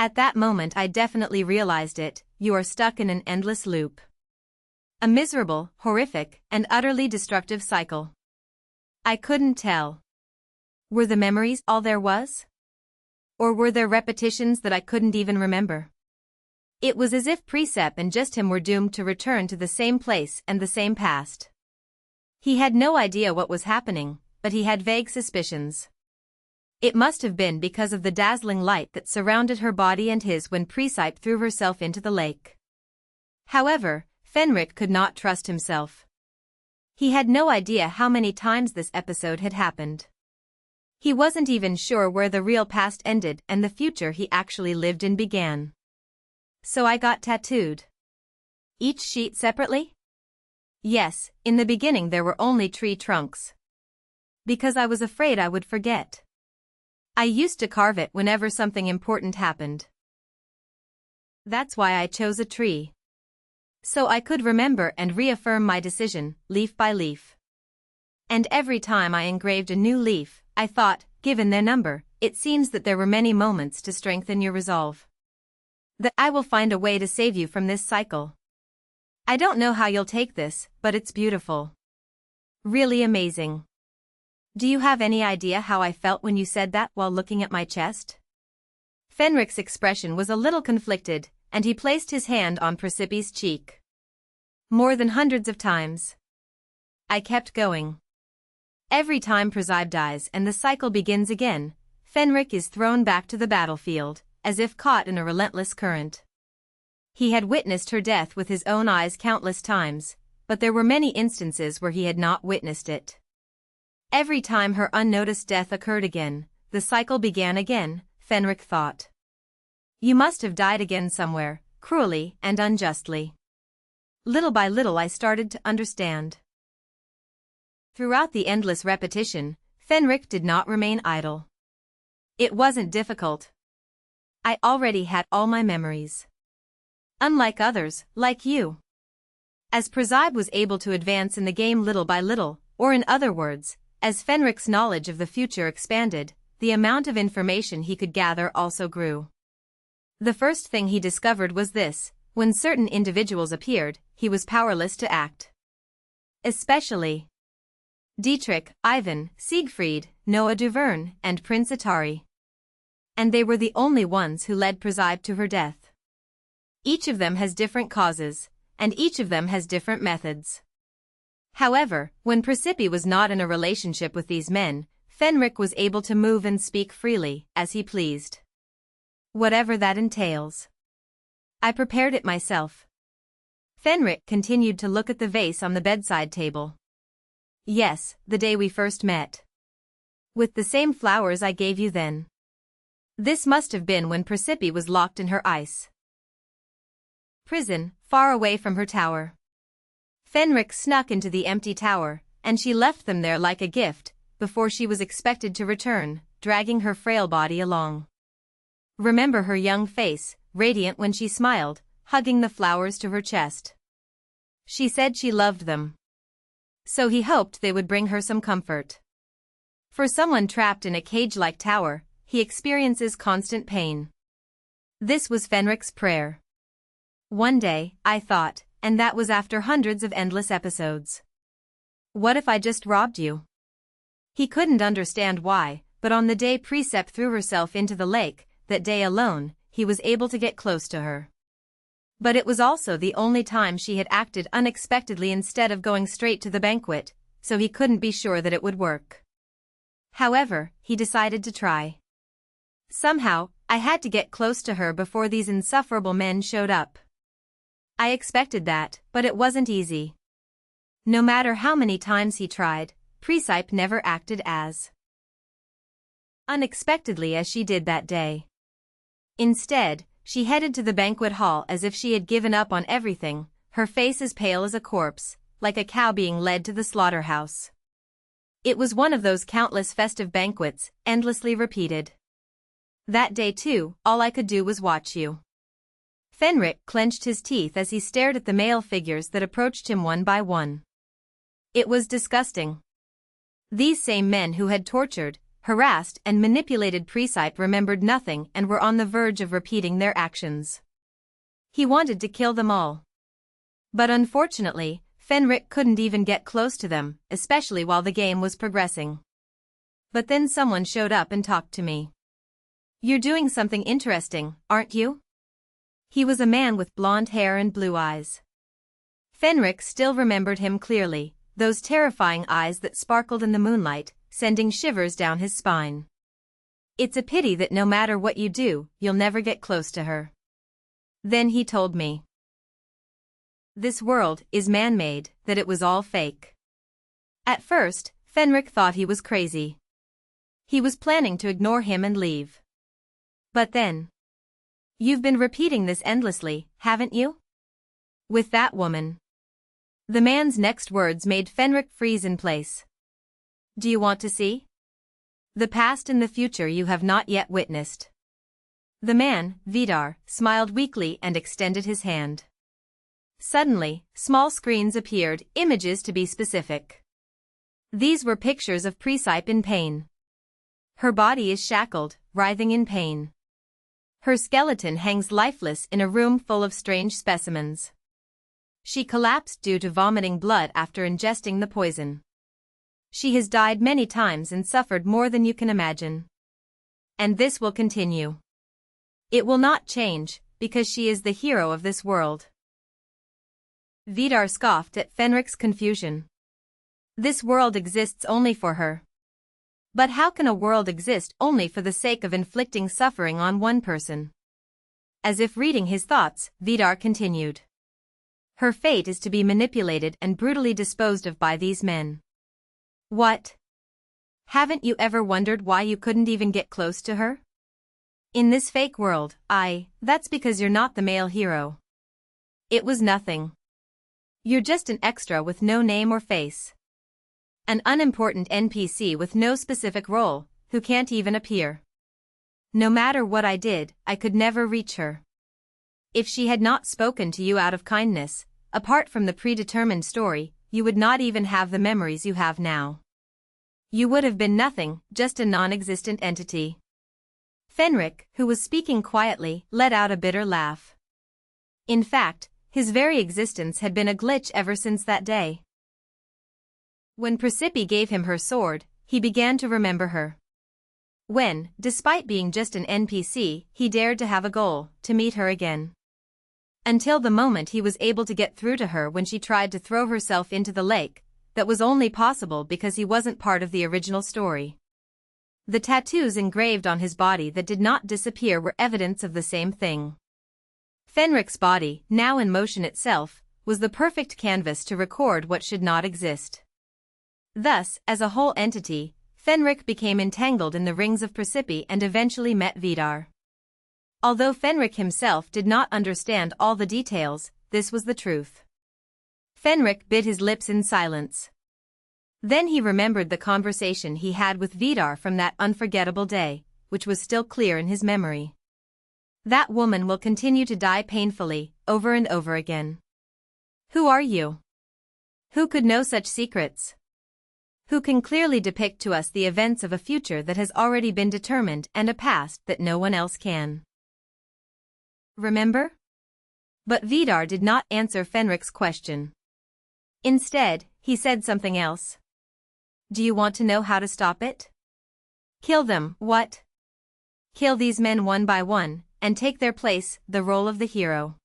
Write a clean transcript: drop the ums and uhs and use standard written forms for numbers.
At that moment I definitely realized it, you are stuck in an endless loop. A miserable, horrific, and utterly destructive cycle. I couldn't tell. Were the memories all there was? Or were there repetitions that I couldn't even remember? It was as if Presepe and just him were doomed to return to the same place and the same past. He had no idea what was happening, but he had vague suspicions. It must have been because of the dazzling light that surrounded her body and his when Presepe threw herself into the lake. However, Fenrik could not trust himself. He had no idea how many times this episode had happened. He wasn't even sure where the real past ended and the future he actually lived in began. So I got tattooed. Each sheet separately? Yes, in the beginning there were only tree trunks. Because I was afraid I would forget. I used to carve it whenever something important happened. That's why I chose a tree. So I could remember and reaffirm my decision, leaf by leaf. And every time I engraved a new leaf, I thought, given their number, it seems that there were many moments to strengthen your resolve. That I will find a way to save you from this cycle. I don't know how you'll take this, but it's beautiful. Really amazing. Do you have any idea how I felt when you said that while looking at my chest? Fenrik's expression was a little conflicted, and he placed his hand on Precipice's cheek. More than hundreds of times. I kept going. Every time Presepe dies and the cycle begins again, Fenrik is thrown back to the battlefield, as if caught in a relentless current. He had witnessed her death with his own eyes countless times, but there were many instances where he had not witnessed it. Every time her unnoticed death occurred again, the cycle began again, Fenrik thought. You must have died again somewhere, cruelly and unjustly. Little by little I started to understand. Throughout the endless repetition, Fenrik did not remain idle. It wasn't difficult. I already had all my memories. Unlike others, like you. As Presepe was able to advance in the game little by little, or in other words, as Fenrik's knowledge of the future expanded, the amount of information he could gather also grew. The first thing he discovered was this: when certain individuals appeared, he was powerless to act. Especially Dietrich, Ivan, Siegfried, Noah Duverne, and Prince Atari. And they were the only ones who led Presepe to her death. Each of them has different causes, and each of them has different methods. However, when Presepe was not in a relationship with these men, Fenrik was able to move and speak freely, as he pleased. Whatever that entails. I prepared it myself. Fenrik continued to look at the vase on the bedside table. Yes, the day we first met. With the same flowers I gave you then. This must have been when Presepe was locked in her ice prison, far away from her tower. Fenrik snuck into the empty tower, and she left them there like a gift, before she was expected to return, dragging her frail body along. Remember her young face, radiant when she smiled, hugging the flowers to her chest. She said she loved them. So he hoped they would bring her some comfort. For someone trapped in a cage-like tower, he experiences constant pain. This was Fenrik's prayer. One day, I thought, and that was after hundreds of endless episodes. What if I just robbed you? He couldn't understand why, but on the day Presepe threw herself into the lake, that day alone, he was able to get close to her. But it was also the only time she had acted unexpectedly instead of going straight to the banquet, so he couldn't be sure that it would work. However, he decided to try. Somehow, I had to get close to her before these insufferable men showed up. I expected that, but it wasn't easy. No matter how many times he tried, Presepe never acted as unexpectedly as she did that day. Instead, she headed to the banquet hall as if she had given up on everything, her face as pale as a corpse, like a cow being led to the slaughterhouse. It was one of those countless festive banquets, endlessly repeated. That day too, all I could do was watch you. Fenrik clenched his teeth as he stared at the male figures that approached him one by one. It was disgusting. These same men who had tortured harassed and manipulated Presepe remembered nothing and were on the verge of repeating their actions. He wanted to kill them all. But unfortunately, Fenric couldn't even get close to them, especially while the game was progressing. But then someone showed up and talked to me. "You're doing something interesting, aren't you?" He was a man with blonde hair and blue eyes. Fenric still remembered him clearly, those terrifying eyes that sparkled in the moonlight, sending shivers down his spine. "It's a pity that no matter what you do, you'll never get close to her." Then he told me. This world is man-made, that it was all fake. At first, Fenric thought he was crazy. He was planning to ignore him and leave. But then... "You've been repeating this endlessly, haven't you? With that woman." The man's next words made Fenric freeze in place. "Do you want to see? The past and the future you have not yet witnessed." The man, Vidar, smiled weakly and extended his hand. Suddenly, small screens appeared, images to be specific. These were pictures of Presepe in pain. Her body is shackled, writhing in pain. Her skeleton hangs lifeless in a room full of strange specimens. She collapsed due to vomiting blood after ingesting the poison. She has died many times and suffered more than you can imagine. And this will continue. It will not change, because she is the hero of this world. Vidar scoffed at Fenric's confusion. This world exists only for her. But how can a world exist only for the sake of inflicting suffering on one person? As if reading his thoughts, Vidar continued. Her fate is to be manipulated and brutally disposed of by these men. What? Haven't you ever wondered why you couldn't even get close to her? In this fake world, that's because you're not the male hero. It was nothing. You're just an extra with no name or face. An unimportant NPC with no specific role, who can't even appear. No matter what I did, I could never reach her. If she had not spoken to you out of kindness, apart from the predetermined story, you would not even have the memories you have now. You would have been nothing, just a non-existent entity. Fenric, who was speaking quietly, let out a bitter laugh. In fact, his very existence had been a glitch ever since that day. When Presepe gave him her sword, he began to remember her. When, despite being just an NPC, he dared to have a goal, to meet her again. Until the moment he was able to get through to her when she tried to throw herself into the lake, that was only possible because he wasn't part of the original story. The tattoos engraved on his body that did not disappear were evidence of the same thing. Fenric's body, now in motion itself, was the perfect canvas to record what should not exist. Thus, as a whole entity, Fenric became entangled in the rings of Precipice and eventually met Vidar. Although Fenric himself did not understand all the details, this was the truth. Fenric bit his lips in silence. Then he remembered the conversation he had with Vidar from that unforgettable day, which was still clear in his memory. That woman will continue to die painfully, over and over again. Who are you? Who could know such secrets? Who can clearly depict to us the events of a future that has already been determined and a past that no one else can? Remember? But Vidar did not answer Fenric's question. Instead, he said something else. Do you want to know how to stop it? Kill them, what? Kill these men one by one, and take their place, the role of the hero.